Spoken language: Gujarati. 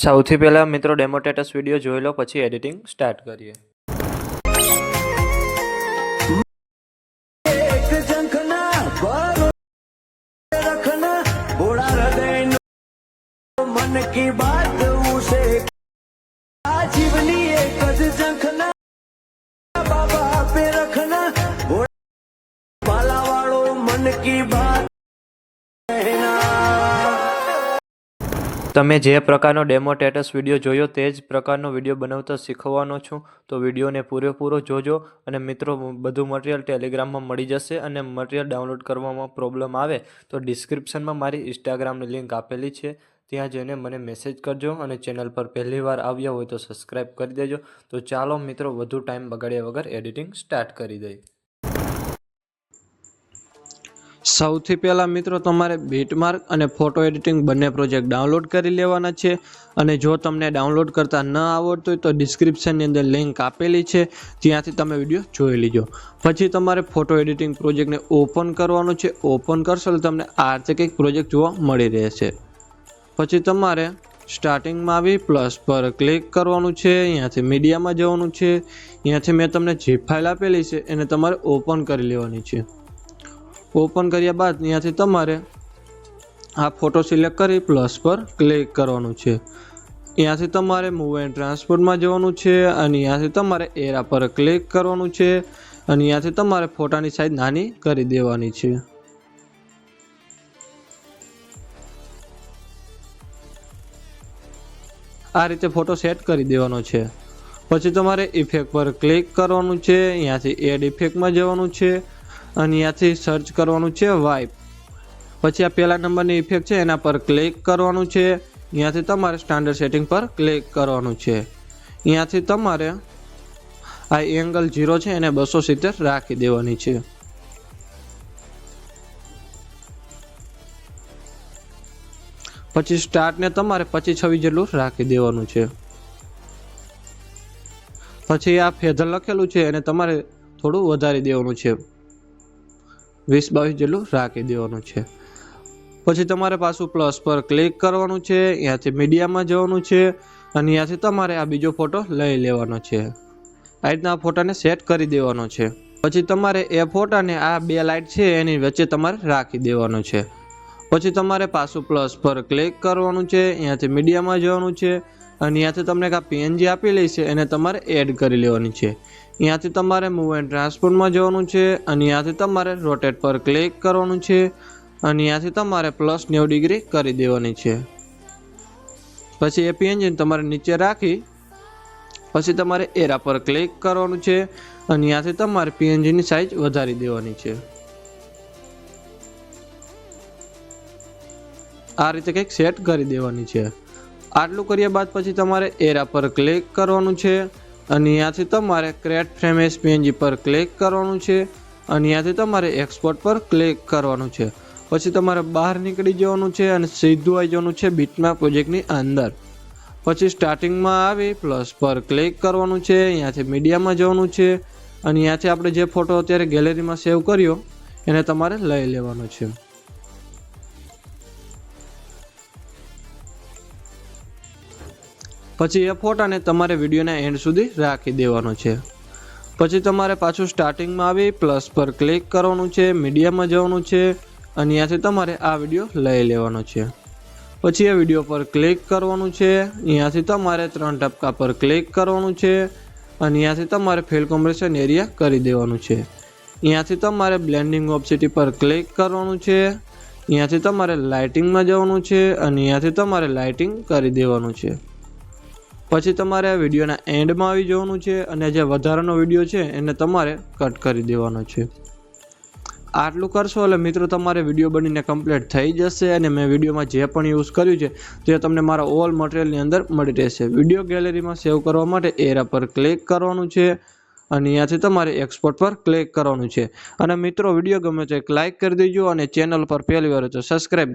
સૌથી પહેલાં મિત્રો ડેમો સ્ટેટસ વિડીયો જોઈ લો, પછી એડિટિંગ સ્ટાર્ટ કરીએ. मन की बात उसे जीवनी एक जंखना बाबा पे रखना पाला वालों मन की बात. તમે જે પ્રકારનો ડેમો સ્ટેટસ વિડીયો જોયો તે જ પ્રકારનો વિડીયો બનાવતા શીખવાનો છું, તો વિડીયોને પૂરેપૂરો જોજો. અને મિત્રો, બધું મટીરિયલ ટેલિગ્રામમાં મળી જશે. અને મટીરિયલ ડાઉનલોડ કરવામાં પ્રોબ્લેમ આવે તો ડિસ્ક્રિપ્શનમાં મારી ઇન્સ્ટાગ્રામની લિંક આપેલી છે, ત્યાં જઈને મને મેસેજ કરજો. અને ચેનલ પર પહેલી વાર આવ્યા હોય તો સબસ્ક્રાઈબ કરી દેજો. તો ચાલો મિત્રો, વધુ ટાઈમ બગાડ્યા વગર એડિટિંગ સ્ટાર્ટ કરી દઈએ. સૌથી પહેલાં મિત્રો, તમારે બીટમાર્ક અને ફોટો એડિટિંગ બંને પ્રોજેક્ટ ડાઉનલોડ કરી લેવાના છે. અને જો તમને ડાઉનલોડ કરતા ન આવડતું હોય તો ડિસ્ક્રિપ્શનની અંદર લિંક આપેલી છે, ત્યાંથી તમે વિડીયો જોઈ લીજો. પછી તમારે ફોટો એડિટિંગ પ્રોજેક્ટને ઓપન કરવાનું છે. ઓપન કરશો એટલે તમને આ રીતે કંઈક પ્રોજેક્ટ જોવા મળી રહેશે. પછી તમારે સ્ટાર્ટિંગમાં આવી પ્લસ પર ક્લિક કરવાનું છે. અહીંયાથી મીડિયામાં જવાનું છે. અહીંયાથી મેં તમને જે ફાઇલ આપેલી છે એને તમારે ઓપન કરી લેવાની છે. ઓપન કર્યા બાદ અહીંયાથી તમારે આ ફોટો સિલેક્ટ કરી પ્લસ પર ક્લિક કરવાનું છે. અહીંયાથી તમારે મૂવ એન્ડ ટ્રાન્સપોર્ટમાં જવાનું છે. અને અહીંયાથી તમારે એરા પર ક્લિક કરવાનું છે. અને અહીંયાથી તમારે ફોટાની સાઇઝ નાની કરી દેવાની છે. આ રીતે ફોટો સેટ કરી દેવાનો છે. પછી તમારે ઇફેક્ટ પર ક્લિક કરવાનું છે. અહીંયાથી એડ ઇફેક્ટમાં જવાનું છે. અને અહીંયાથી સર્ચ કરવાનું છે વાઇપ. પછી આ પહેલા નંબરની ઇફેક્ટ છે એના પર ક્લિક કરવાનું છે. અહીંયાથી તમારે સ્ટાન્ડર્ડ સેટિંગ પર ક્લિક કરવાનું છે. અહીંયાથી તમારે આ એંગલ 0 છે એને 270 રાખી દેવાની છે. પછી સ્ટાર્ટને તમારે 25-26 જેટલું રાખી દેવાનું છે. પછી આ ફેધર લખેલું છે એને તમારે થોડું વધારી દેવાનું છે, 20-22 જેટલું રાખી દેવાનું છે. પછી તમારે પાછું પ્લસ પર ક્લિક કરવાનું છે. અહીંયાથી મીડિયામાં જવાનું છે. અને અહીંયાથી તમારે આ બીજો ફોટો લઈ લેવાનો છે. આ રીતના આ ફોટાને સેટ કરી દેવાનો છે. પછી તમારે એ ફોટાને આ બે લાઇટ છે એની વચ્ચે તમારે રાખી દેવાનો છે. પછી તમારે પાછું પ્લસ પર ક્લિક કરવાનું છે. અહીંયાથી મીડિયામાં જવાનું છે. અને અહીંયાથી તમને આ પીએનજી આપેલી છે એને તમારે એડ કરી લેવાની છે. અહીંયાથી તમારે મૂવ એન્ડ ટ્રાન્સપોર્ટમાં જવાનું છે. અને અહીંયાથી તમારે રોટેટ પર ક્લિક કરવાનું છે. અને અહીંયાથી તમારે પ્લસ 90 ડિગ્રી કરી દેવાની છે. પછી એ પીએનજીને તમારે નીચે રાખી પછી તમારે એરા પર ક્લિક કરવાનું છે. અને અહીંયાથી તમારે પીએનજીની સાઇઝ વધારી દેવાની છે. આ રીતે કંઈક સેટ કરી દેવાની છે. આટલું કર્યા બાદ પછી તમારે એરા પર ક્લિક કરવાનું છે. અને અહીંયાથી તમારે ક્રિએટ ફ્રેમ એઝ પીએનજી પર ક્લિક કરવાનું છે. અને અહીંયાથી તમારે એક્સપોર્ટ પર ક્લિક કરવાનું છે. પછી તમારે બહાર નીકળી જવાનું છે અને સીધું આવી જવાનું છે બીટમાર્ક પ્રોજેક્ટની અંદર. પછી સ્ટાર્ટિંગમાં આવી પ્લસ પર ક્લિક કરવાનું છે. અહીંયાથી મીડિયામાં જવાનું છે. અને અહીંયાથી આપણે જે ફોટો અત્યારે ગેલેરીમાં સેવ કર્યો એને તમારે લઈ લેવાનો છે. પછી એ ફોટાને તમારે વિડીયોના એન્ડ સુધી રાખી દેવાનો છે. પછી તમારે પાછું સ્ટાર્ટિંગમાં આવી પ્લસ પર ક્લિક કરવાનું છે. મીડિયામાં જવાનું છે. અને અહીંયાથી તમારે આ વિડીયો લઈ લેવાનો છે. પછી એ વિડીયો પર ક્લિક કરવાનું છે. અહીંયાથી તમારે 3 ટપકા પર ક્લિક કરવાનું છે. અને અહીંયાથી તમારે ફિલ કોમ્પ્રેશન એરિયા કરી દેવાનું છે. અહીંયાથી તમારે બ્લેન્ડિંગ ઓપ્સિટી પર ક્લિક કરવાનું છે. અહીંયાથી તમારે લાઇટિંગમાં જવાનું છે. અને અહીંયાથી તમારે લાઇટિંગ કરી દેવાનું છે. પછી તમારે આ વિડીયોના એન્ડમાં આવી જવાનું છે. અને જે વધારાનો વિડીયો છે એને તમારે કટ કરી દેવાનો છે. આટલું કરશો એટલે મિત્રો તમારે વિડીયો બનીને કમ્પ્લીટ થઈ જશે. અને મેં વિડીયોમાં જે પણ યુઝ કર્યું છે તે તમને મારા ઓલ મટીરિયલની અંદર મળી રહેશે. વિડીયો ગેલેરીમાં સેવ કરવા માટે એરા પર ક્લિક કરવાનું છે. અને અહીંયાથી તમારે એક્સપોર્ટ પર ક્લિક કરવાનું છે. અને મિત્રો, વિડીયો ગમે તો એક લાઇક કરી દેજો. અને ચેનલ પર પહેલી વાર તો સબસ્ક્રાઈબ